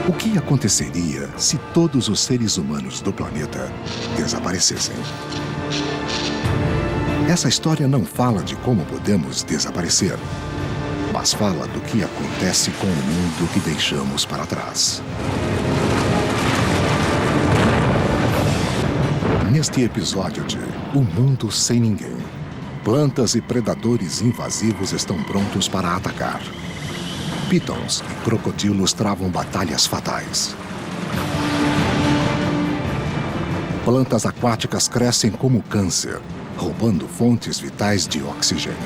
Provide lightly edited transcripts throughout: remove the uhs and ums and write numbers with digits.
O que aconteceria se todos os seres humanos do planeta desaparecessem? Essa história não fala de como podemos desaparecer, mas fala do que acontece com o mundo que deixamos para trás. Neste episódio de O Mundo Sem Ninguém, plantas e predadores invasivos estão prontos para atacar. Pitons e crocodilos travam batalhas fatais. Plantas aquáticas crescem como câncer, roubando fontes vitais de oxigênio.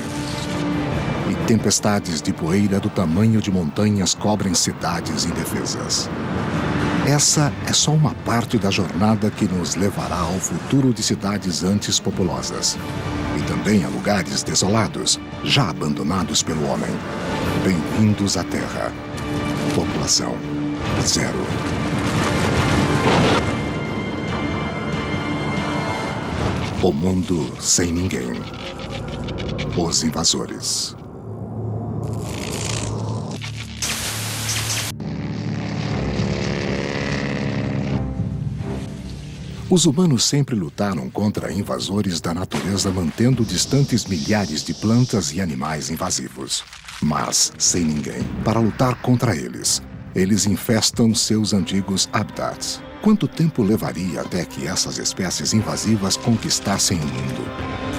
E tempestades de poeira do tamanho de montanhas cobrem cidades indefesas. Essa é só uma parte da jornada que nos levará ao futuro de cidades antes populosas. E também a lugares desolados, já abandonados pelo homem. Bem-vindos à Terra. População zero. O mundo sem ninguém. Os invasores. Os humanos sempre lutaram contra invasores da natureza, mantendo distantes milhares de plantas e animais invasivos. Mas sem ninguém para lutar contra eles. Eles infestam seus antigos habitats. Quanto tempo levaria até que essas espécies invasivas conquistassem o mundo?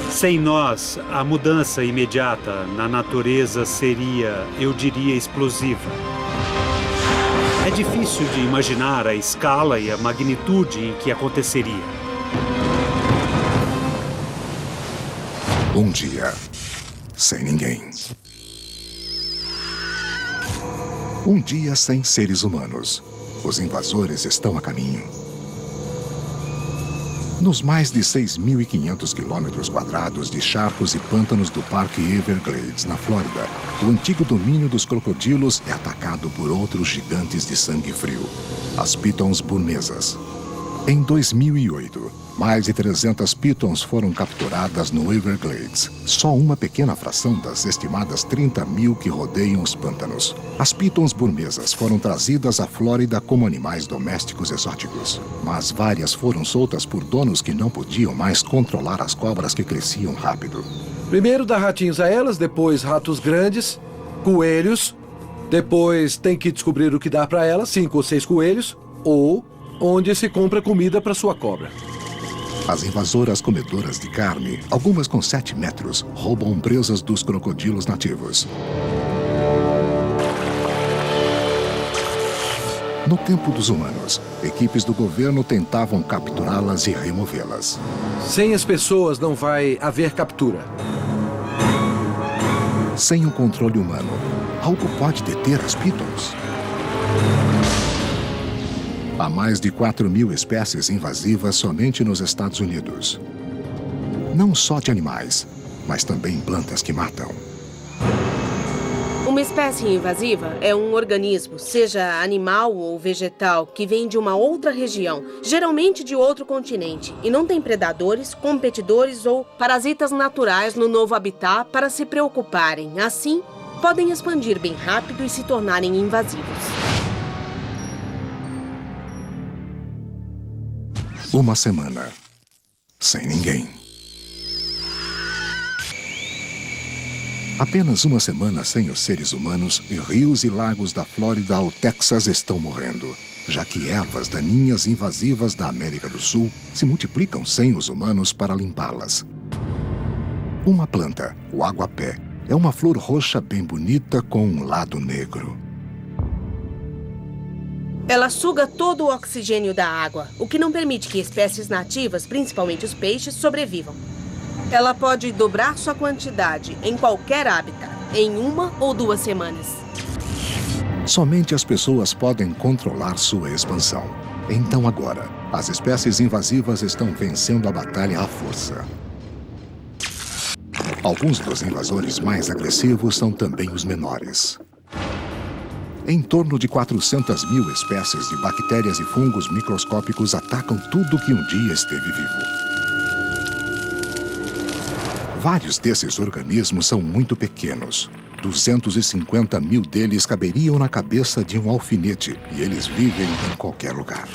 Sem nós, a mudança imediata na natureza seria, eu diria, explosiva. É difícil de imaginar a escala e a magnitude em que aconteceria. Um dia, sem ninguém. Um dia sem seres humanos. Os invasores estão a caminho. Nos mais de 6.500 quilômetros quadrados de charcos e pântanos do Parque Everglades, na Flórida, o antigo domínio dos crocodilos é atacado por outros gigantes de sangue frio, as pitons burmesas. Em 2008, mais de 300 pitons foram capturadas no Everglades, só uma pequena fração das estimadas 30.000 que rodeiam os pântanos. As pitons burmesas foram trazidas à Flórida como animais domésticos exóticos, mas várias foram soltas por donos que não podiam mais controlar as cobras que cresciam rápido. Primeiro dá ratinhos a elas, depois ratos grandes, coelhos, depois tem que descobrir o que dá para elas, 5 ou 6 coelhos, ou onde se compra comida para sua cobra. As invasoras comedoras de carne, algumas com 7 metros, roubam presas dos crocodilos nativos. No tempo dos humanos, equipes do governo tentavam capturá-las e removê-las. Sem as pessoas não vai haver captura. Sem o controle humano, algo pode deter as pitons? Há mais de 4.000 espécies invasivas somente nos Estados Unidos. Não só de animais, mas também plantas que matam. Uma espécie invasiva é um organismo, seja animal ou vegetal, que vem de uma outra região, geralmente de outro continente, e não tem predadores, competidores ou parasitas naturais no novo habitat para se preocuparem. Assim, podem expandir bem rápido e se tornarem invasivos. Uma semana sem ninguém. Apenas uma semana sem os seres humanos e rios e lagos da Flórida ao Texas estão morrendo, já que ervas daninhas invasivas da América do Sul se multiplicam sem os humanos para limpá-las. Uma planta, o aguapé, é uma flor roxa bem bonita com um lado negro. Ela suga todo o oxigênio da água, o que não permite que espécies nativas, principalmente os peixes, sobrevivam. Ela pode dobrar sua quantidade em qualquer hábitat, em 1 ou 2 semanas. Somente as pessoas podem controlar sua expansão. Então agora, as espécies invasivas estão vencendo a batalha à força. Alguns dos invasores mais agressivos são também os menores. Em torno de 400.000 espécies de bactérias e fungos microscópicos atacam tudo que um dia esteve vivo. Vários desses organismos são muito pequenos, 250 mil deles caberiam na cabeça de um alfinete e eles vivem em qualquer lugar.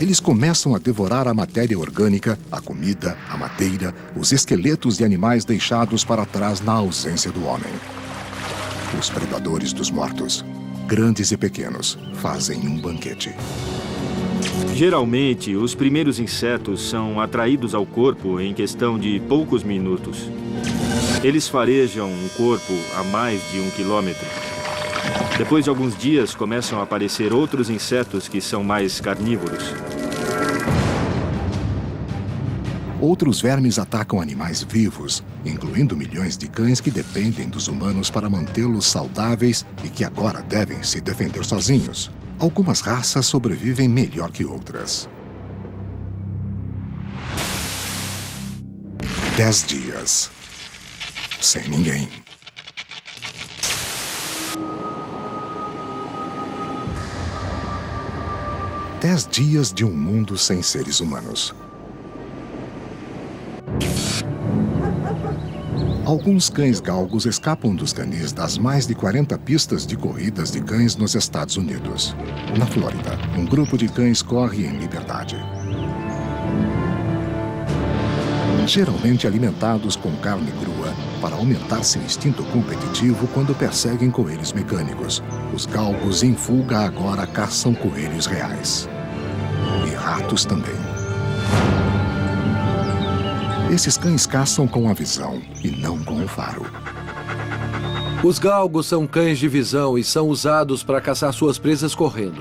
Eles começam a devorar a matéria orgânica, a comida, a madeira, os esqueletos de animais deixados para trás na ausência do homem. Os predadores dos mortos, grandes e pequenos, fazem um banquete. Geralmente, os primeiros insetos são atraídos ao corpo em questão de poucos minutos. Eles farejam um corpo a mais de 1 quilômetro. Depois de alguns dias, começam a aparecer outros insetos que são mais carnívoros. Outros vermes atacam animais vivos, incluindo milhões de cães que dependem dos humanos para mantê-los saudáveis e que agora devem se defender sozinhos. Algumas raças sobrevivem melhor que outras. 10 dias. Sem ninguém. Dez dias de um mundo sem seres humanos. Alguns cães galgos escapam dos canis das mais de 40 pistas de corridas de cães nos Estados Unidos. Na Flórida, um grupo de cães corre em liberdade. Geralmente alimentados com carne crua para aumentar seu instinto competitivo quando perseguem coelhos mecânicos. Os galgos em fuga agora caçam coelhos reais. E ratos também. Esses cães caçam com a visão e não com o faro. Os galgos são cães de visão e são usados para caçar suas presas correndo.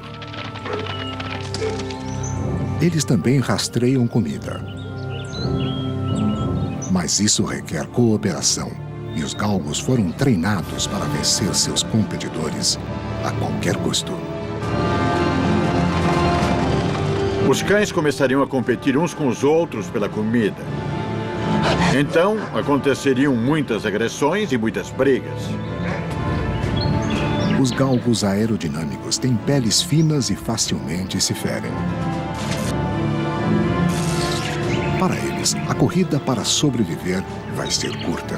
Eles também rastreiam comida. Mas isso requer cooperação, e os galgos foram treinados para vencer seus competidores a qualquer custo. Os cães começariam a competir uns com os outros pela comida. Então, aconteceriam muitas agressões e muitas brigas. Os galgos aerodinâmicos têm peles finas e facilmente se ferem. Para eles, a corrida para sobreviver vai ser curta.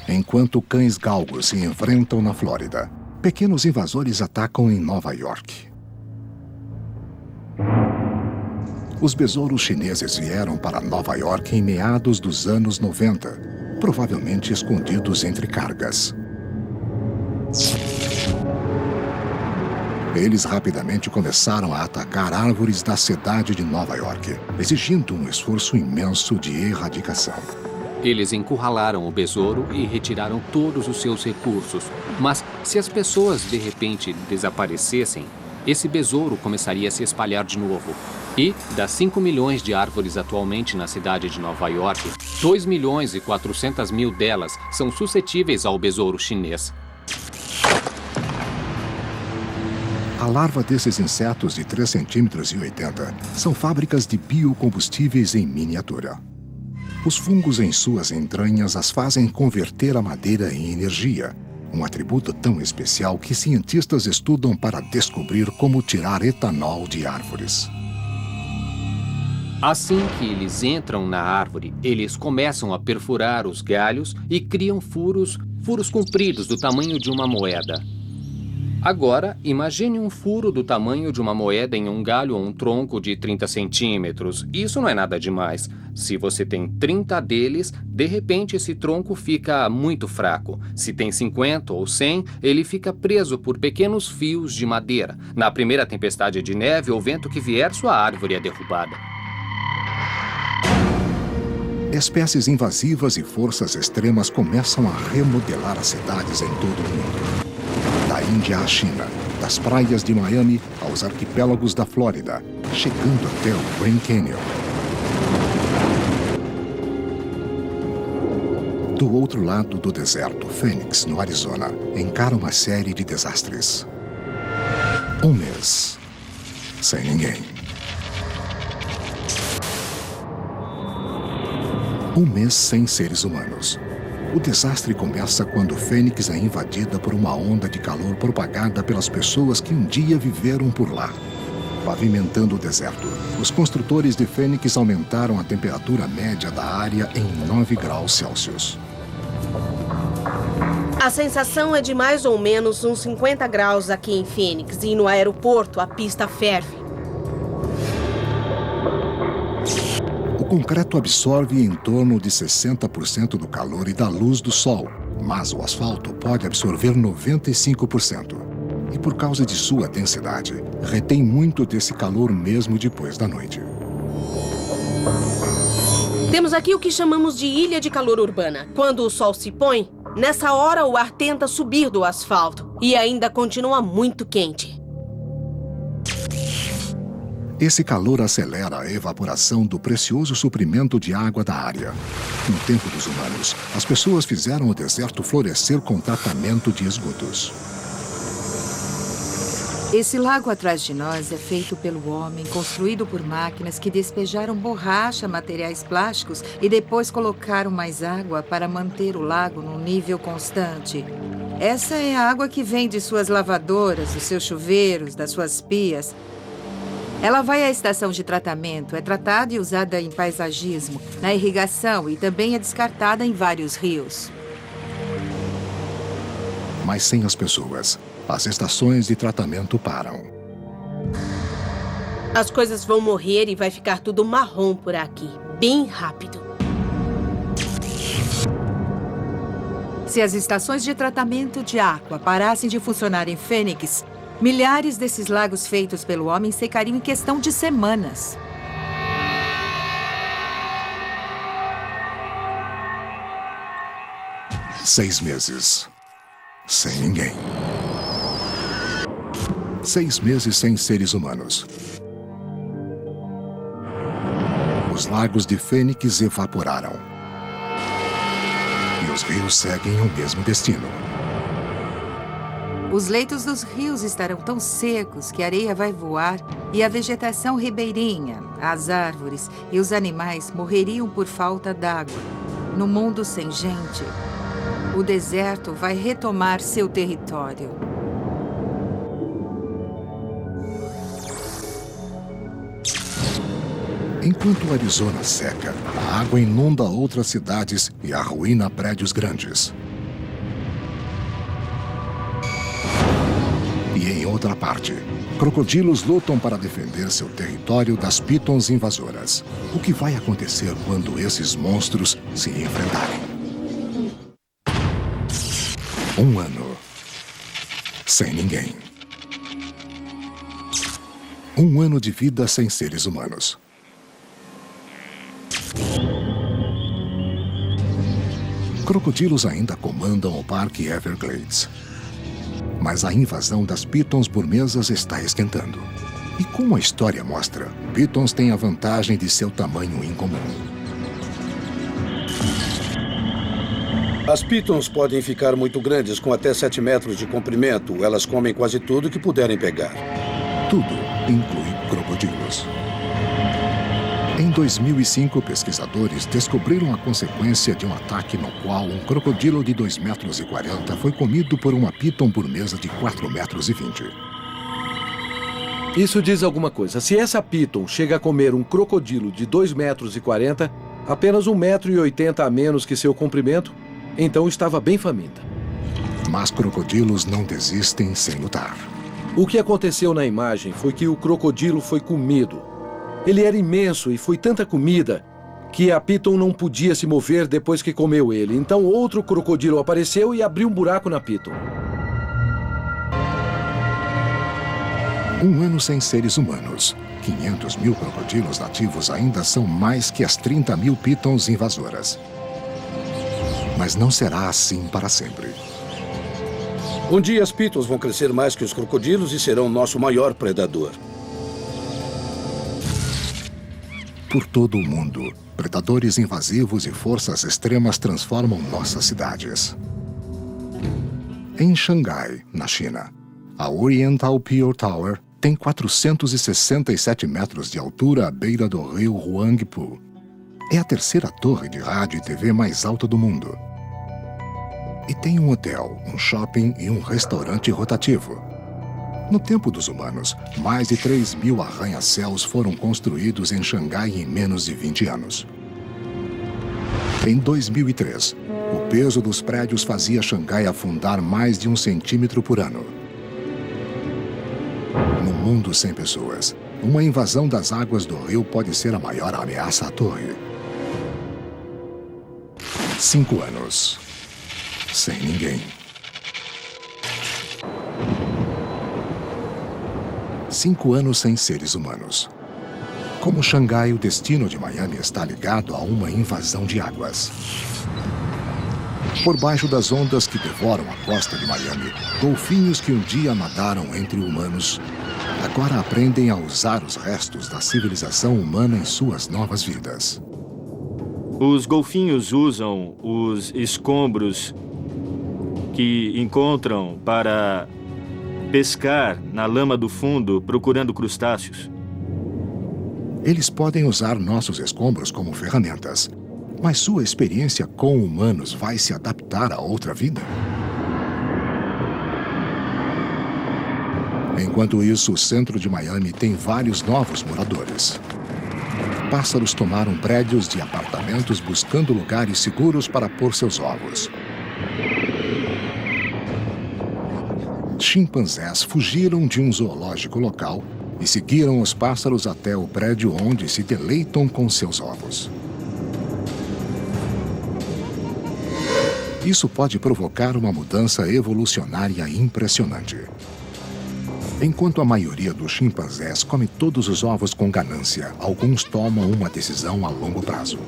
Enquanto cães galgos se enfrentam na Flórida, pequenos invasores atacam em Nova York. Os besouros chineses vieram para Nova York em meados dos anos 90, provavelmente escondidos entre cargas. Eles rapidamente começaram a atacar árvores da cidade de Nova York, exigindo um esforço imenso de erradicação. Eles encurralaram o besouro e retiraram todos os seus recursos. Mas se as pessoas de repente desaparecessem, esse besouro começaria a se espalhar de novo. E, das 5 milhões de árvores atualmente na cidade de Nova York, 2 milhões e 400 mil delas são suscetíveis ao besouro chinês. A larva desses insetos de 3,80 cm são fábricas de biocombustíveis em miniatura. Os fungos em suas entranhas as fazem converter a madeira em energia, um atributo tão especial que cientistas estudam para descobrir como tirar etanol de árvores. Assim que eles entram na árvore, eles começam a perfurar os galhos e criam furos compridos do tamanho de uma moeda. Agora, imagine um furo do tamanho de uma moeda em um galho ou um tronco de 30 centímetros. Isso não é nada demais. Se você tem 30 deles, de repente esse tronco fica muito fraco. Se tem 50 ou 100, ele fica preso por pequenos fios de madeira. Na primeira tempestade de neve ou vento que vier, sua árvore é derrubada. Espécies invasivas e forças extremas começam a remodelar as cidades em todo o mundo. Da Índia à China, das praias de Miami aos arquipélagos da Flórida, chegando até o Grand Canyon. Do outro lado do deserto, Phoenix, no Arizona, encara uma série de desastres. Um mês sem ninguém. Um mês sem seres humanos. O desastre começa quando Fênix é invadida por uma onda de calor propagada pelas pessoas que um dia viveram por lá. Pavimentando o deserto, os construtores de Fênix aumentaram a temperatura média da área em 9 graus Celsius. A sensação é de mais ou menos uns 50 graus aqui em Fênix e no aeroporto a pista ferve. O concreto absorve em torno de 60% do calor e da luz do sol, mas o asfalto pode absorver 95%. E por causa de sua densidade, retém muito desse calor mesmo depois da noite. Temos aqui o que chamamos de ilha de calor urbana. Quando o sol se põe, nessa hora o ar tenta subir do asfalto e ainda continua muito quente. Esse calor acelera a evaporação do precioso suprimento de água da área. No tempo dos humanos, as pessoas fizeram o deserto florescer com tratamento de esgotos. Esse lago atrás de nós é feito pelo homem, construído por máquinas que despejaram borracha, materiais plásticos e depois colocaram mais água para manter o lago num nível constante. Essa é a água que vem de suas lavadoras, dos seus chuveiros, das suas pias. Ela vai à estação de tratamento, é tratada e usada em paisagismo, na irrigação e também é descartada em vários rios. Mas sem as pessoas, as estações de tratamento param. As coisas vão morrer e vai ficar tudo marrom por aqui, bem rápido. Se as estações de tratamento de água parassem de funcionar em Fênix, milhares desses lagos feitos pelo homem secariam em questão de semanas. Seis meses. Sem ninguém. 6 meses sem seres humanos. Os lagos de Fênix evaporaram. E os rios seguem o mesmo destino. Os leitos dos rios estarão tão secos que a areia vai voar e a vegetação ribeirinha, as árvores e os animais morreriam por falta d'água. No mundo sem gente, o deserto vai retomar seu território. Enquanto o Arizona seca, a água inunda outras cidades e arruína prédios grandes. E em outra parte, crocodilos lutam para defender seu território das pitons invasoras. O que vai acontecer quando esses monstros se enfrentarem? 1 ano. Sem ninguém. 1 ano de vida sem seres humanos. Crocodilos ainda comandam o Parque Everglades. Mas a invasão das pitons burmesas está esquentando. E como a história mostra, pitons têm a vantagem de seu tamanho incomum. As pitons podem ficar muito grandes, com até 7 metros de comprimento. Elas comem quase tudo que puderem pegar. Tudo inclui crocodilos. Em 2005, pesquisadores descobriram a consequência de um ataque no qual um crocodilo de 2,40 metros foi comido por uma piton burmesa de 4,20 metros. Isso diz alguma coisa. Se essa piton chega a comer um crocodilo de 2,40 metros, apenas 1,80 metro a menos que seu comprimento, então estava bem faminta. Mas crocodilos não desistem sem lutar. O que aconteceu na imagem foi que o crocodilo foi comido. Ele era imenso e foi tanta comida que a piton não podia se mover depois que comeu ele. Então outro crocodilo apareceu e abriu um buraco na piton. 1 ano sem seres humanos. 500 mil crocodilos nativos ainda são mais que as 30 mil pitons invasoras. Mas não será assim para sempre. Um dia as pitons vão crescer mais que os crocodilos e serão nosso maior predador. Por todo o mundo, predadores invasivos e forças extremas transformam nossas cidades. Em Xangai, na China, a Oriental Pier Tower tem 467 metros de altura à beira do rio Huangpu. É a terceira torre de rádio e TV mais alta do mundo. E tem um hotel, um shopping e um restaurante rotativo. No tempo dos humanos, mais de 3.000 arranha-céus foram construídos em Xangai em menos de 20 anos. Em 2003, o peso dos prédios fazia Xangai afundar mais de 1 centímetro por ano. No mundo sem pessoas, uma invasão das águas do rio pode ser a maior ameaça à torre. 5 anos. Sem ninguém. 5 anos sem seres humanos. Como Xangai, o destino de Miami está ligado a uma invasão de águas. Por baixo das ondas que devoram a costa de Miami, golfinhos que um dia nadaram entre humanos, agora aprendem a usar os restos da civilização humana em suas novas vidas. Os golfinhos usam os escombros que encontram para pescar na lama do fundo procurando crustáceos. Eles podem usar nossos escombros como ferramentas, mas sua experiência com humanos vai se adaptar a outra vida? Enquanto isso, o centro de Miami tem vários novos moradores. Pássaros tomaram prédios de apartamentos buscando lugares seguros para pôr seus ovos. Chimpanzés fugiram de um zoológico local e seguiram os pássaros até o prédio onde se deleitam com seus ovos. Isso pode provocar uma mudança evolucionária impressionante. Enquanto a maioria dos chimpanzés come todos os ovos com ganância, alguns tomam uma decisão a longo prazo.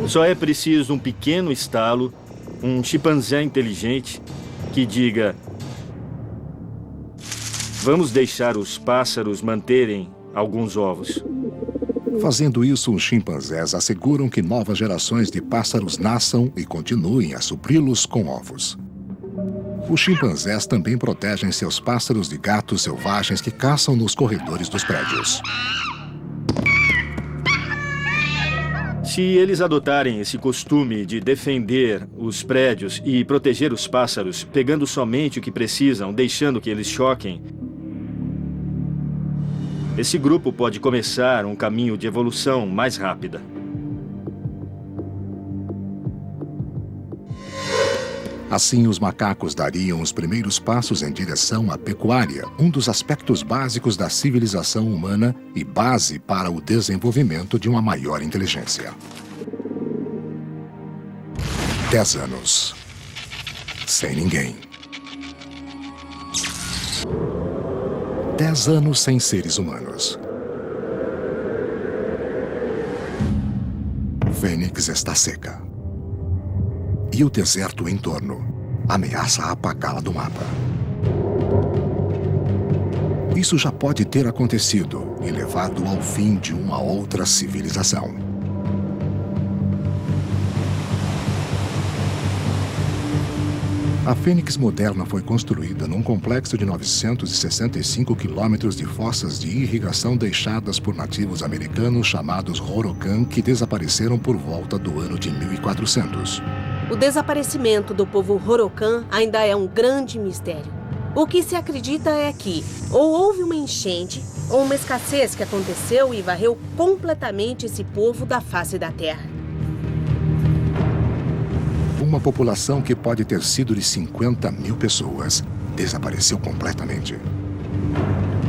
Só é preciso um pequeno estalo, um chimpanzé inteligente que diga: vamos deixar os pássaros manterem alguns ovos. Fazendo isso, os chimpanzés asseguram que novas gerações de pássaros nasçam e continuem a supri-los com ovos. Os chimpanzés também protegem seus pássaros de gatos selvagens que caçam nos corredores dos prédios. Se eles adotarem esse costume de defender os prédios e proteger os pássaros, pegando somente o que precisam, deixando que eles choquem, esse grupo pode começar um caminho de evolução mais rápida. Assim, os macacos dariam os primeiros passos em direção à pecuária, um dos aspectos básicos da civilização humana e base para o desenvolvimento de uma maior inteligência. 10 anos. Sem ninguém. 10 anos sem seres humanos. Fênix está seca. E o deserto em torno ameaça apagá-la do mapa. Isso já pode ter acontecido e levado ao fim de uma outra civilização. A Fênix moderna foi construída num complexo de 965 quilômetros de fossas de irrigação deixadas por nativos americanos chamados Horokan, que desapareceram por volta do ano de 1400. O desaparecimento do povo Horokan ainda é um grande mistério. O que se acredita é que ou houve uma enchente ou uma escassez que aconteceu e varreu completamente esse povo da face da terra. Uma população que pode ter sido de 50.000 pessoas desapareceu completamente.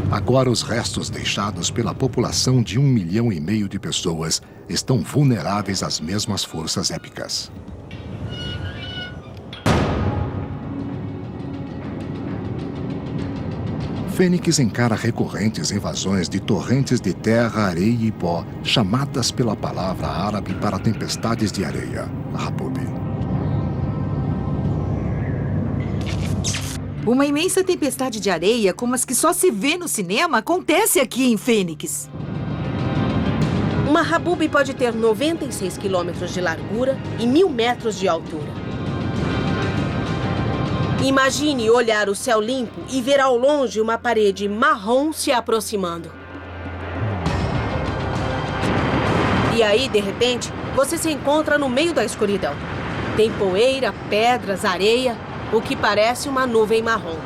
Agora, os restos deixados pela população de 1,5 milhão de pessoas estão vulneráveis às mesmas forças épicas. Fênix encara recorrentes invasões de torrentes de terra, areia e pó, chamadas pela palavra árabe para tempestades de areia, Habub. Uma imensa tempestade de areia, como as que só se vê no cinema, acontece aqui em Fênix. Uma Habub pode ter 96 quilômetros de largura e 1.000 metros de altura. Imagine olhar o céu limpo e ver ao longe uma parede marrom se aproximando. E aí, de repente, você se encontra no meio da escuridão. Tem poeira, pedras, areia, o que parece uma nuvem marrom.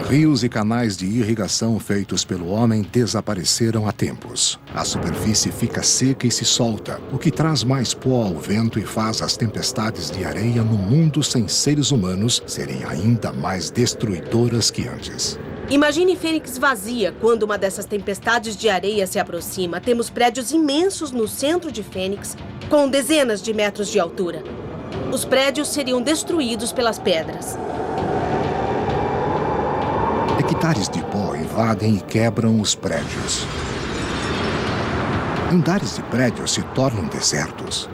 Rios e canais de irrigação feitos pelo homem desapareceram há tempos. A superfície fica seca e se solta, o que traz mais pó ao vento e faz as tempestades de areia no mundo sem seres humanos serem ainda mais destruidoras que antes. Imagine Fênix vazia quando uma dessas tempestades de areia se aproxima. Temos prédios imensos no centro de Fênix, com dezenas de metros de altura. Os prédios seriam destruídos pelas pedras. Hectares de pó invadem e quebram os prédios. Andares de prédios se tornam desertos.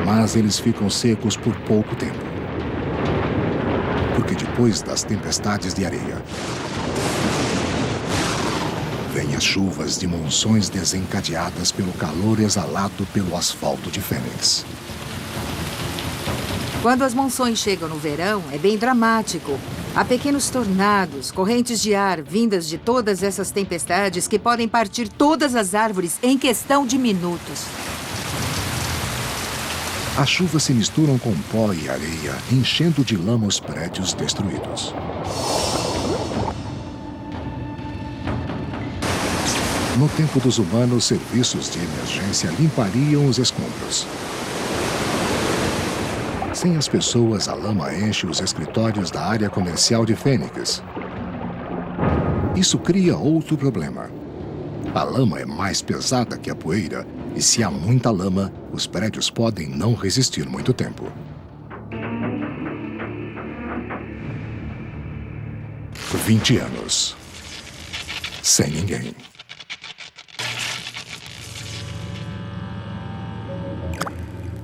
Mas eles ficam secos por pouco tempo. Porque depois das tempestades de areia, vêm as chuvas de monções desencadeadas pelo calor exalado pelo asfalto de Fênix. Quando as monções chegam no verão, é bem dramático. Há pequenos tornados, correntes de ar vindas de todas essas tempestades que podem partir todas as árvores em questão de minutos. As chuvas se misturam com pó e areia, enchendo de lama os prédios destruídos. No tempo dos humanos, serviços de emergência limpariam os escombros. Sem as pessoas, a lama enche os escritórios da área comercial de Fênix. Isso cria outro problema. A lama é mais pesada que a poeira, e se há muita lama, os prédios podem não resistir muito tempo. Por 20 anos. Sem ninguém.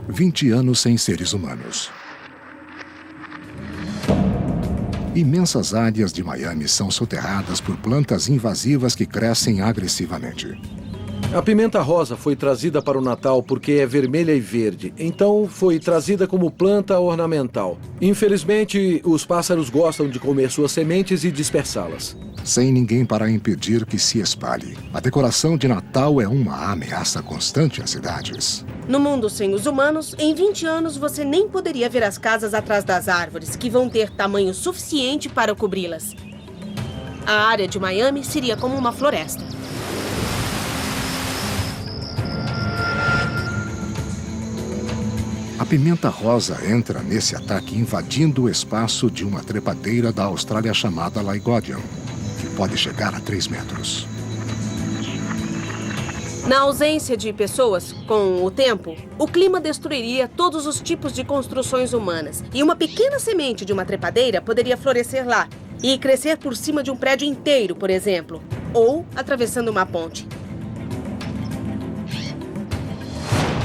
$20 sem seres humanos. Imensas áreas de Miami são soterradas por plantas invasivas que crescem agressivamente. A pimenta rosa foi trazida para o Natal porque é vermelha e verde, então foi trazida como planta ornamental. Infelizmente, os pássaros gostam de comer suas sementes e dispersá-las. Sem ninguém para impedir que se espalhe. A decoração de Natal é uma ameaça constante às cidades. No mundo sem os humanos, em 20 anos você nem poderia ver as casas atrás das árvores, que vão ter tamanho suficiente para cobri-las. A área de Miami seria como uma floresta. A pimenta rosa entra nesse ataque invadindo o espaço de uma trepadeira da Austrália chamada Lygodion, que pode chegar a 3 metros. Na ausência de pessoas, com o tempo, o clima destruiria todos os tipos de construções humanas. E uma pequena semente de uma trepadeira poderia florescer lá e crescer por cima de um prédio inteiro, por exemplo, ou atravessando uma ponte.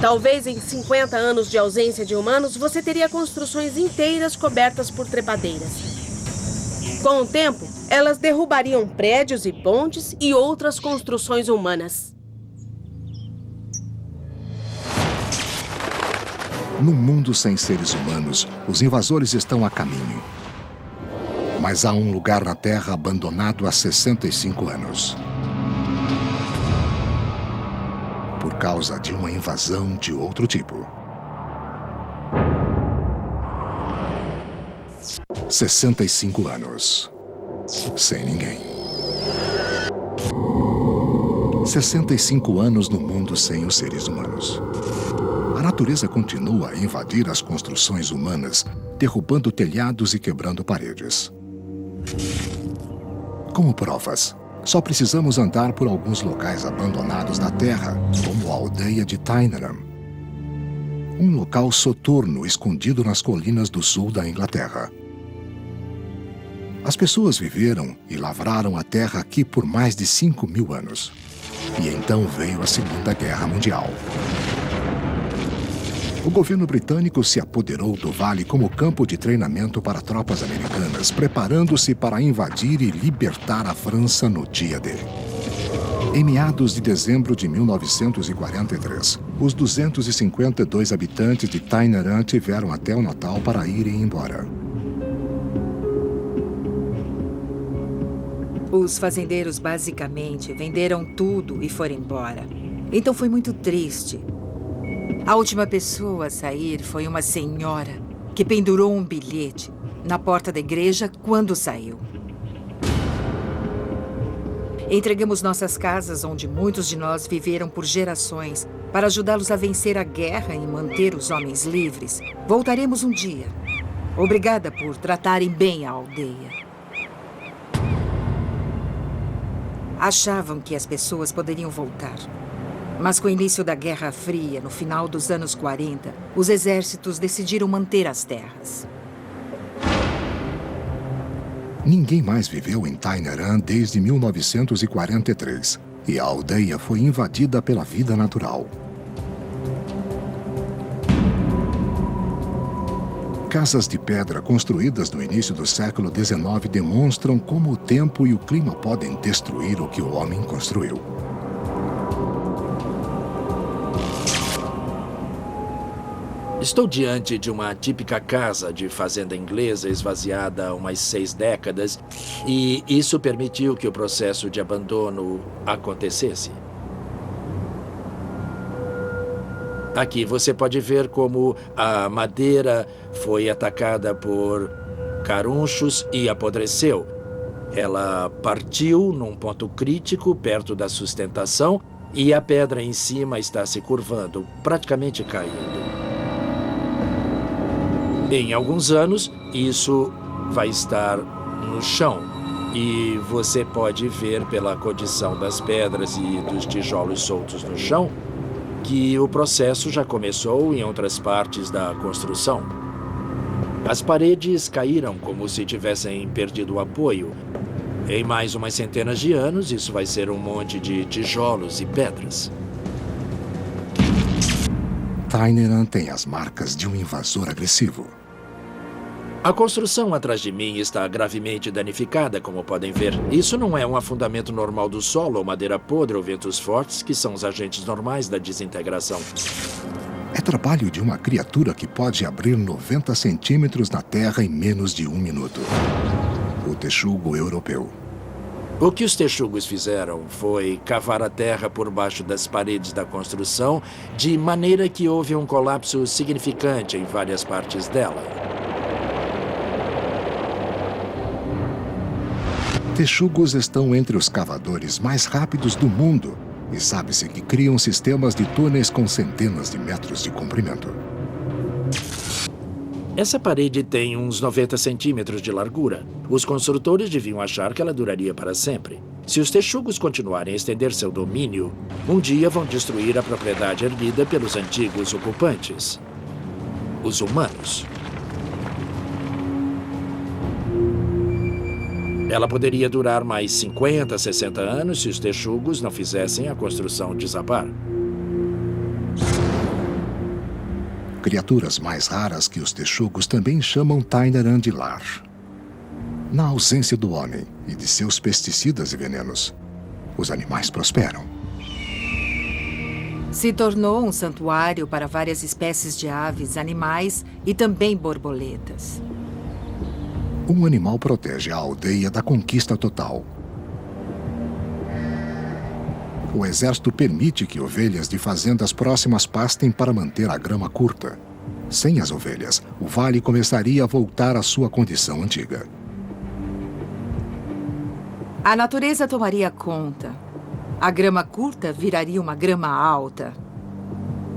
Talvez em 50 anos de ausência de humanos, você teria construções inteiras cobertas por trepadeiras. Com o tempo, elas derrubariam prédios e pontes e outras construções humanas. No mundo sem seres humanos, os invasores estão a caminho. Mas há um lugar na Terra abandonado há 65 anos. Por causa de uma invasão de outro tipo. 65 anos. Sem ninguém. 65 anos no mundo sem os seres humanos. A natureza continua a invadir as construções humanas, derrubando telhados e quebrando paredes. Como provas, só precisamos andar por alguns locais abandonados da Terra, como a aldeia de Tyneram. Um local soturno escondido nas colinas do sul da Inglaterra. As pessoas viveram e lavraram a terra aqui por mais de 5.000 anos. E então veio a Segunda Guerra Mundial. O governo britânico se apoderou do vale como campo de treinamento para tropas americanas, preparando-se para invadir e libertar a França no dia D. Em meados de dezembro de 1943, os 252 habitantes de Tyneram tiveram até o Natal para irem embora. Os fazendeiros basicamente venderam tudo e foram embora. Então foi muito triste. A última pessoa a sair foi uma senhora que pendurou um bilhete na porta da igreja quando saiu. Entregamos nossas casas, onde muitos de nós viveram por gerações, para ajudá-los a vencer a guerra e manter os homens livres. Voltaremos um dia. Obrigada por tratarem bem a aldeia. Achavam que as pessoas poderiam voltar. Mas com o início da Guerra Fria, no final dos anos 40, os exércitos decidiram manter as terras. Ninguém mais viveu em Tainaran desde 1943 e a aldeia foi invadida pela vida natural. Casas de pedra construídas no início do século XIX demonstram como o tempo e o clima podem destruir o que o homem construiu. Estou diante de uma típica casa de fazenda inglesa esvaziada há umas 6 décadas e isso permitiu que o processo de abandono acontecesse. Aqui você pode ver como a madeira foi atacada por carunchos e apodreceu. Ela partiu num ponto crítico perto da sustentação e a pedra em cima está se curvando, praticamente caindo. Em alguns anos, isso vai estar no chão e você pode ver pela condição das pedras e dos tijolos soltos no chão que o processo já começou em outras partes da construção. As paredes caíram como se tivessem perdido o apoio. Em mais umas centenas de anos, isso vai ser um monte de tijolos e pedras. Tainaran tem as marcas de um invasor agressivo. A construção atrás de mim está gravemente danificada, como podem ver. Isso não é um afundamento normal do solo ou madeira podre ou ventos fortes, que são os agentes normais da desintegração. É trabalho de uma criatura que pode abrir 90 centímetros na terra em menos de 1 minuto. O texugo europeu. O que os texugos fizeram foi cavar a terra por baixo das paredes da construção, de maneira que houve um colapso significante em várias partes dela. Texugos estão entre os cavadores mais rápidos do mundo e sabe-se que criam sistemas de túneis com centenas de metros de comprimento. Essa parede tem uns 90 centímetros de largura. Os construtores deviam achar que ela duraria para sempre. Se os texugos continuarem a estender seu domínio, um dia vão destruir a propriedade erguida pelos antigos ocupantes, os humanos. Ela poderia durar mais 50, 60 anos se os texugos não fizessem a construção desabar. Criaturas mais raras que os texugos também chamam Tainaran de lar. Na ausência do homem e de seus pesticidas e venenos, os animais prosperam. Se tornou um santuário para várias espécies de aves, animais e também borboletas. Um animal protege a aldeia da conquista total. O exército permite que ovelhas de fazendas próximas pastem para manter a grama curta. Sem as ovelhas, o vale começaria a voltar à sua condição antiga. A natureza tomaria conta. A grama curta viraria uma grama alta.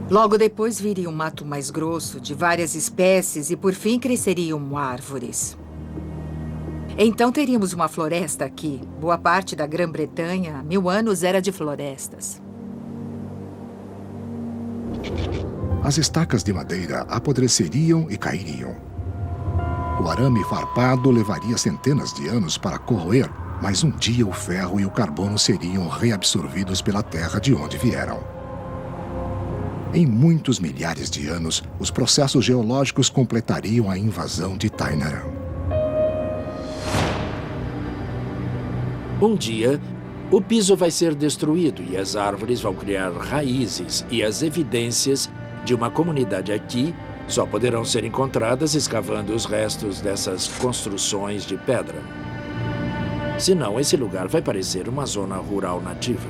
Logo depois viria um mato mais grosso, de várias espécies, e por fim cresceriam árvores. Então teríamos uma floresta aqui. Boa parte da Grã-Bretanha, há 1000 anos, era de florestas. As estacas de madeira apodreceriam e cairiam. O arame farpado levaria centenas de anos para corroer, mas um dia o ferro e o carbono seriam reabsorvidos pela terra de onde vieram. Em muitos milhares de anos, os processos geológicos completariam a invasão de Tainaran. Um dia, o piso vai ser destruído e as árvores vão criar raízes e as evidências de uma comunidade aqui só poderão ser encontradas escavando os restos dessas construções de pedra. Senão, esse lugar vai parecer uma zona rural nativa.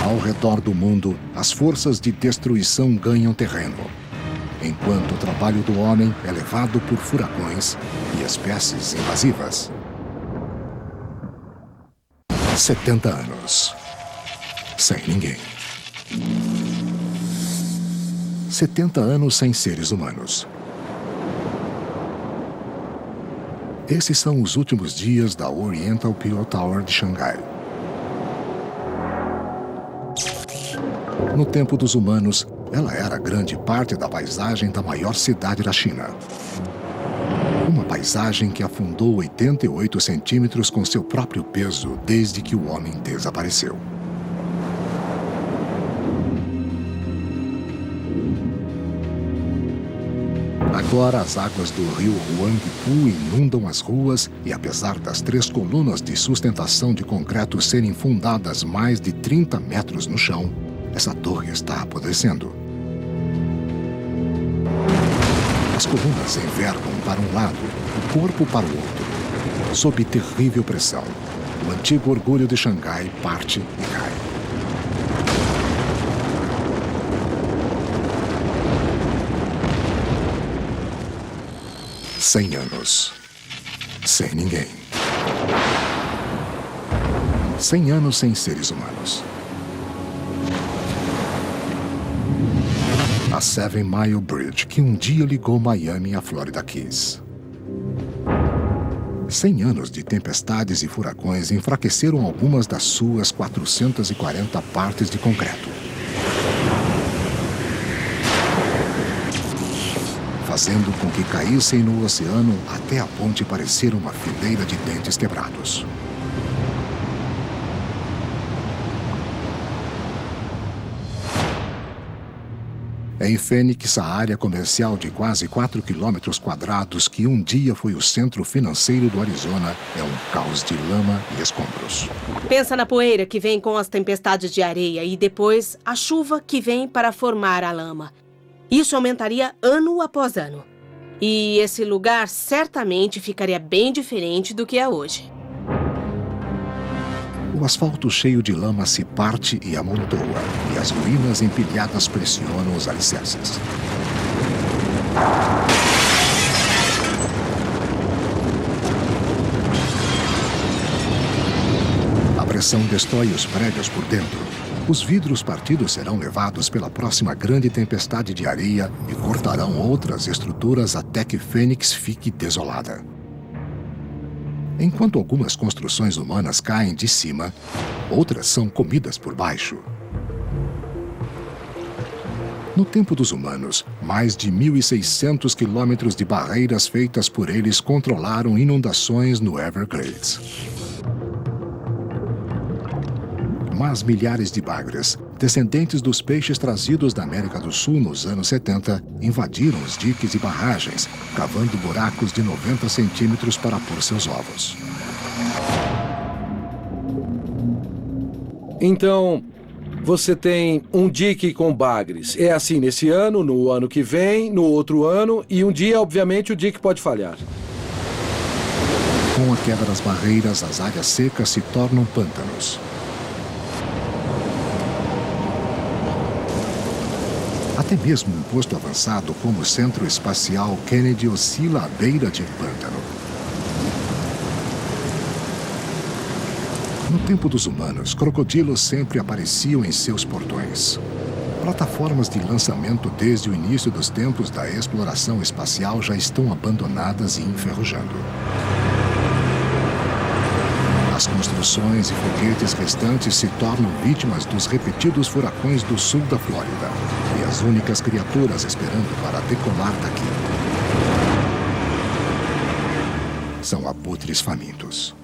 Ao redor do mundo, as forças de destruição ganham terreno, enquanto o trabalho do homem é levado por furacões e espécies invasivas. 70 anos. Sem ninguém. 70 anos sem seres humanos. Esses são os últimos dias da Oriental Pearl Tower de Xangai. No tempo dos humanos, ela era grande parte da paisagem da maior cidade da China. Uma paisagem que afundou 88 centímetros com seu próprio peso desde que o homem desapareceu. Agora as águas do rio Huangpu inundam as ruas e, apesar das 3 colunas de sustentação de concreto serem fundadas mais de 30 metros no chão, essa torre está apodrecendo. As colunas envergam para um lado, o corpo para o outro. Sob terrível pressão, o antigo orgulho de Xangai parte e cai. Cem anos. Sem ninguém. 100 anos sem seres humanos. A Seven Mile Bridge, que um dia ligou Miami à Florida Keys. 100 anos de tempestades e furacões enfraqueceram algumas das suas 440 partes de concreto, fazendo com que caíssem no oceano até a ponte parecer uma fileira de dentes quebrados. Em Fênix, a área comercial de quase 4 quilômetros quadrados, que um dia foi o centro financeiro do Arizona, é um caos de lama e escombros. Pensa na poeira que vem com as tempestades de areia e depois a chuva que vem para formar a lama. Isso aumentaria ano após ano. E esse lugar certamente ficaria bem diferente do que é hoje. O asfalto cheio de lama se parte e amontoa, e as ruínas empilhadas pressionam os alicerces. A pressão destrói os prédios por dentro. Os vidros partidos serão levados pela próxima grande tempestade de areia e cortarão outras estruturas até que Fênix fique desolada. Enquanto algumas construções humanas caem de cima, outras são comidas por baixo. No tempo dos humanos, mais de 1.600 quilômetros de barreiras feitas por eles controlaram inundações no Everglades. Mas milhares de bagres, descendentes dos peixes trazidos da América do Sul nos anos 70, invadiram os diques e barragens, cavando buracos de 90 centímetros para pôr seus ovos. Então, você tem um dique com bagres. É assim nesse ano, no ano que vem, no outro ano, e um dia, obviamente, o dique pode falhar. Com a queda das barreiras, as áreas secas se tornam pântanos. Até mesmo um posto avançado como o Centro Espacial Kennedy oscila à beira de um pântano. No tempo dos humanos, crocodilos sempre apareciam em seus portões. Plataformas de lançamento desde o início dos tempos da exploração espacial já estão abandonadas e enferrujando. As construções e foguetes restantes se tornam vítimas dos repetidos furacões do sul da Flórida e as únicas criaturas esperando para decolar daqui são abutres famintos.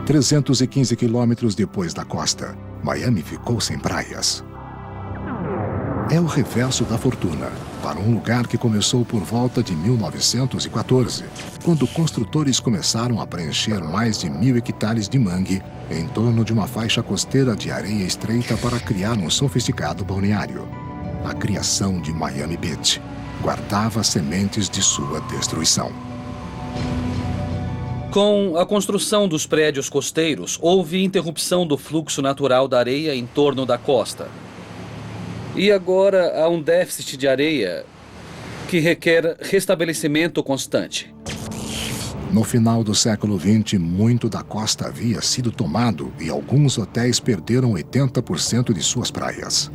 315 quilômetros depois da costa, Miami ficou sem praias. É o reverso da fortuna, para um lugar que começou por volta de 1914, quando construtores começaram a preencher mais de 1.000 hectares de mangue em torno de uma faixa costeira de areia estreita para criar um sofisticado balneário. A criação de Miami Beach guardava sementes de sua destruição. Com a construção dos prédios costeiros, houve interrupção do fluxo natural da areia em torno da costa. E agora há um déficit de areia que requer restabelecimento constante. No final do século XX, muito da costa havia sido tomado e alguns hotéis perderam 80% de suas praias.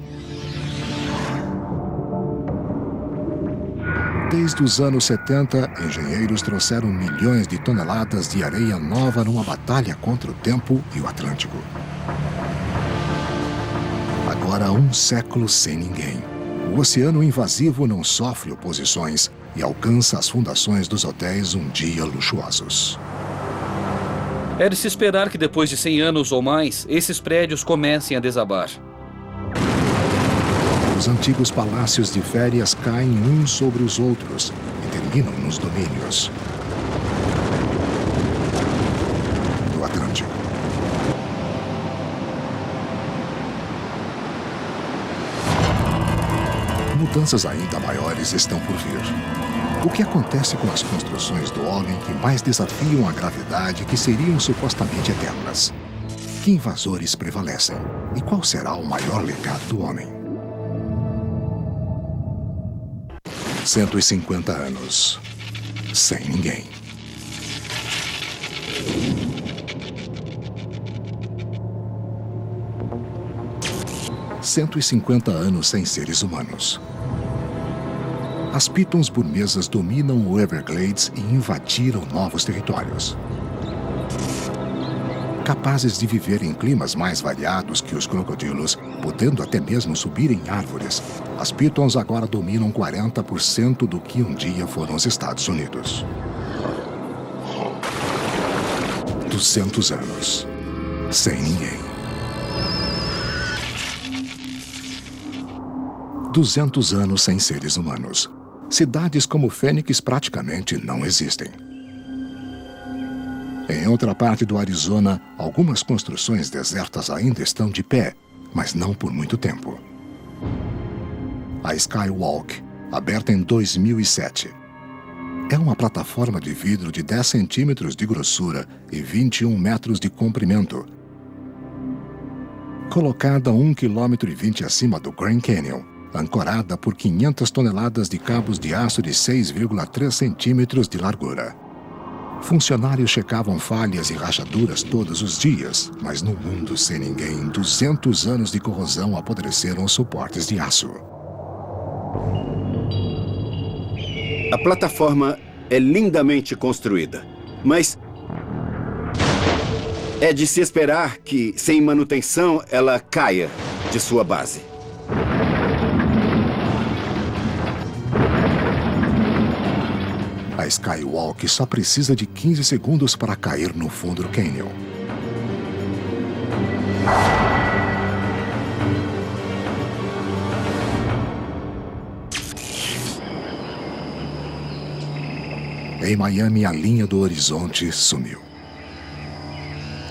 Desde os anos 70, engenheiros trouxeram milhões de toneladas de areia nova numa batalha contra o tempo e o Atlântico. Agora, um século sem ninguém. O oceano invasivo não sofre oposições e alcança as fundações dos hotéis um dia luxuosos. É de se esperar que depois de 100 anos ou mais, esses prédios comecem a desabar. Os antigos palácios de férias caem uns sobre os outros e terminam nos domínios do Atlântico. Mudanças ainda maiores estão por vir. O que acontece com as construções do homem que mais desafiam a gravidade, que seriam supostamente eternas? Que invasores prevalecem? E qual será o maior legado do homem? 150 anos. Sem ninguém. "150 anos sem seres humanos. As pitons burmesas dominam o Everglades e invadiram novos territórios. Capazes de viver em climas mais variados que os crocodilos, podendo até mesmo subir em árvores, as pitons agora dominam 40% do que um dia foram os Estados Unidos. 200 anos. Sem ninguém. 200 anos sem seres humanos. Cidades como Fênix praticamente não existem. Em outra parte do Arizona, algumas construções desertas ainda estão de pé, mas não por muito tempo. A Skywalk, aberta em 2007. É uma plataforma de vidro de 10 centímetros de grossura e 21 metros de comprimento. Colocada a 1,20 km acima do Grand Canyon, ancorada por 500 toneladas de cabos de aço de 6,3 centímetros de largura. Funcionários checavam falhas e rachaduras todos os dias, mas no mundo sem ninguém, 200 anos de corrosão apodreceram os suportes de aço. A plataforma é lindamente construída, mas é de se esperar que, sem manutenção, ela caia de sua base. A Skywalk só precisa de 15 segundos para cair no fundo do cânion. Em Miami, a linha do horizonte sumiu.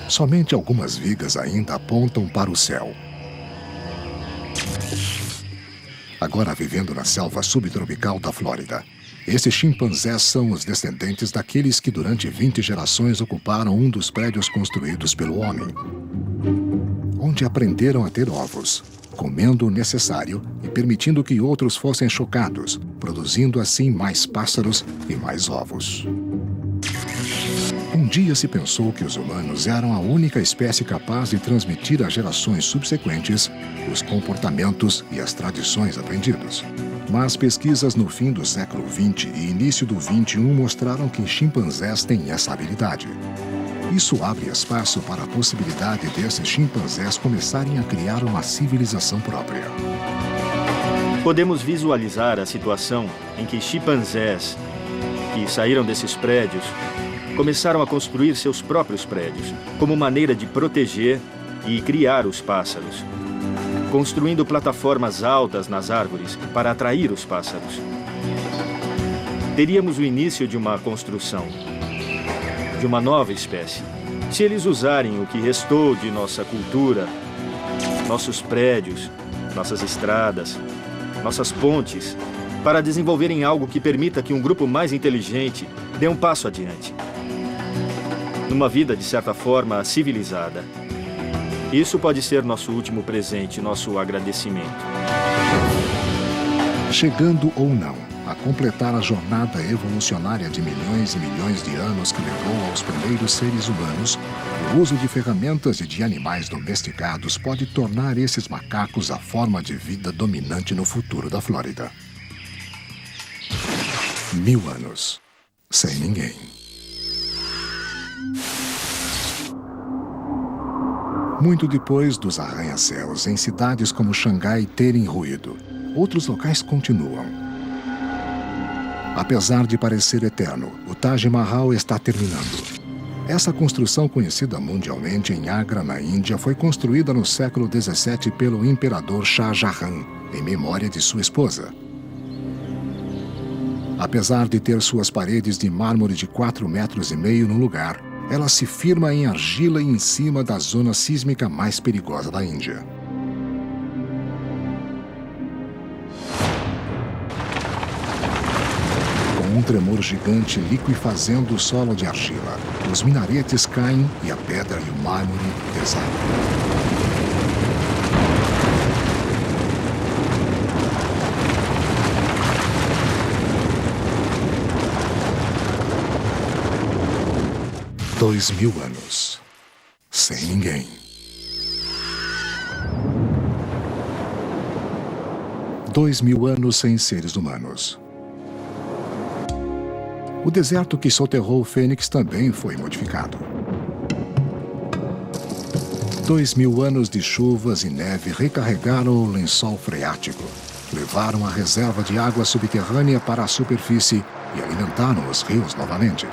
Somente algumas vigas ainda apontam para o céu. Agora vivendo na selva subtropical da Flórida. Esses chimpanzés são os descendentes daqueles que durante 20 gerações ocuparam um dos prédios construídos pelo homem, onde aprenderam a ter ovos, comendo o necessário e permitindo que outros fossem chocados, produzindo assim mais pássaros e mais ovos. Um dia se pensou que os humanos eram a única espécie capaz de transmitir às gerações subsequentes os comportamentos e as tradições aprendidos. Mas pesquisas no fim do século XX e início do XXI mostraram que chimpanzés têm essa habilidade. Isso abre espaço para a possibilidade desses chimpanzés começarem a criar uma civilização própria. Podemos visualizar a situação em que chimpanzés que saíram desses prédios começaram a construir seus próprios prédios como maneira de proteger e criar os pássaros, construindo plataformas altas nas árvores para atrair os pássaros. Teríamos o início de uma construção, de uma nova espécie, se eles usarem o que restou de nossa cultura, nossos prédios, nossas estradas, nossas pontes, para desenvolverem algo que permita que um grupo mais inteligente dê um passo adiante. numa vida, de certa forma, civilizada. Isso pode ser nosso último presente, nosso agradecimento. Chegando ou não a completar a jornada evolucionária de milhões e milhões de anos que levou aos primeiros seres humanos, o uso de ferramentas e de animais domesticados pode tornar esses macacos a forma de vida dominante no futuro da Flórida. 1000 anos sem ninguém. Muito depois dos arranha-céus em cidades como Xangai terem ruído, outros locais continuam. Apesar de parecer eterno, o Taj Mahal está terminando. Essa construção, conhecida mundialmente em Agra, na Índia, foi construída no século XVII pelo imperador Shah Jahan, em memória de sua esposa. Apesar de ter suas paredes de mármore de 4,5 metros no lugar, ela se firma em argila e em cima da zona sísmica mais perigosa da Índia. Com um tremor gigante liquefazendo o solo de argila, os minaretes caem e a pedra e o mármore desabam. Dois 1000 anos sem ninguém. 2000 anos sem seres humanos. O deserto que soterrou o Fênix também foi modificado. 2000 anos de chuvas e neve recarregaram o lençol freático, levaram a reserva de água subterrânea para a superfície e alimentaram os rios novamente.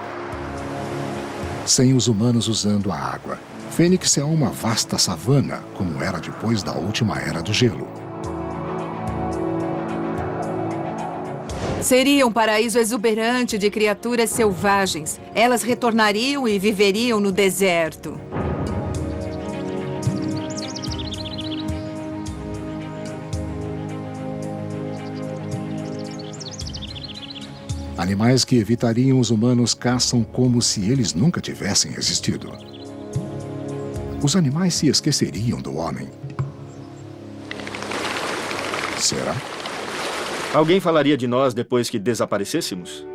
Sem os humanos usando a água, Fênix é uma vasta savana, como era depois da última era do gelo. Seria um paraíso exuberante de criaturas selvagens. Elas retornariam e viveriam no deserto. Animais que evitariam os humanos caçam como se eles nunca tivessem existido. Os animais se esqueceriam do homem. Será? Alguém falaria de nós depois que desaparecêssemos?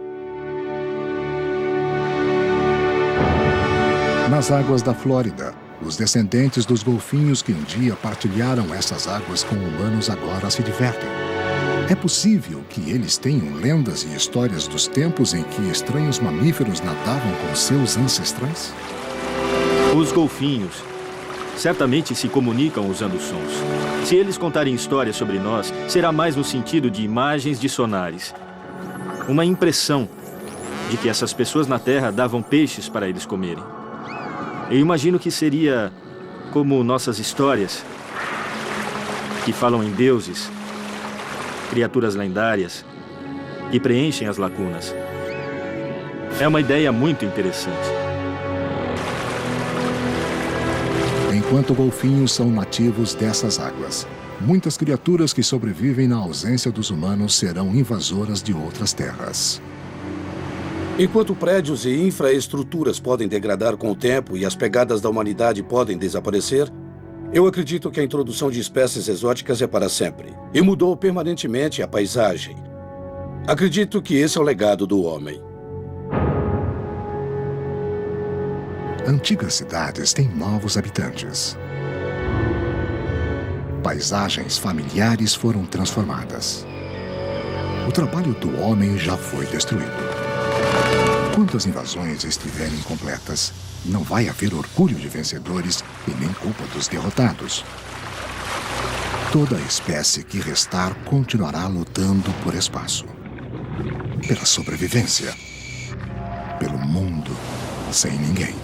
Nas águas da Flórida, os descendentes dos golfinhos que um dia partilharam essas águas com humanos agora se divertem. É possível que eles tenham lendas e histórias dos tempos em que estranhos mamíferos nadavam com seus ancestrais? Os golfinhos certamente se comunicam usando sons. Se eles contarem histórias sobre nós, será mais no sentido de imagens de sonares. Uma impressão de que essas pessoas na Terra davam peixes para eles comerem. Eu imagino que seria como nossas histórias, que falam em deuses, criaturas lendárias, que preenchem as lacunas. É uma ideia muito interessante. Enquanto golfinhos são nativos dessas águas, muitas criaturas que sobrevivem na ausência dos humanos serão invasoras de outras terras. Enquanto prédios e infraestruturas podem degradar com o tempo e as pegadas da humanidade podem desaparecer, eu acredito que a introdução de espécies exóticas é para sempre e mudou permanentemente a paisagem. Acredito que esse é o legado do homem. Antigas cidades têm novos habitantes. Paisagens familiares foram transformadas. O trabalho do homem já foi destruído. Quando as invasões estiverem completas, não vai haver orgulho de vencedores e nem culpa dos derrotados. Toda a espécie que restar continuará lutando por espaço, pela sobrevivência, pelo mundo sem ninguém.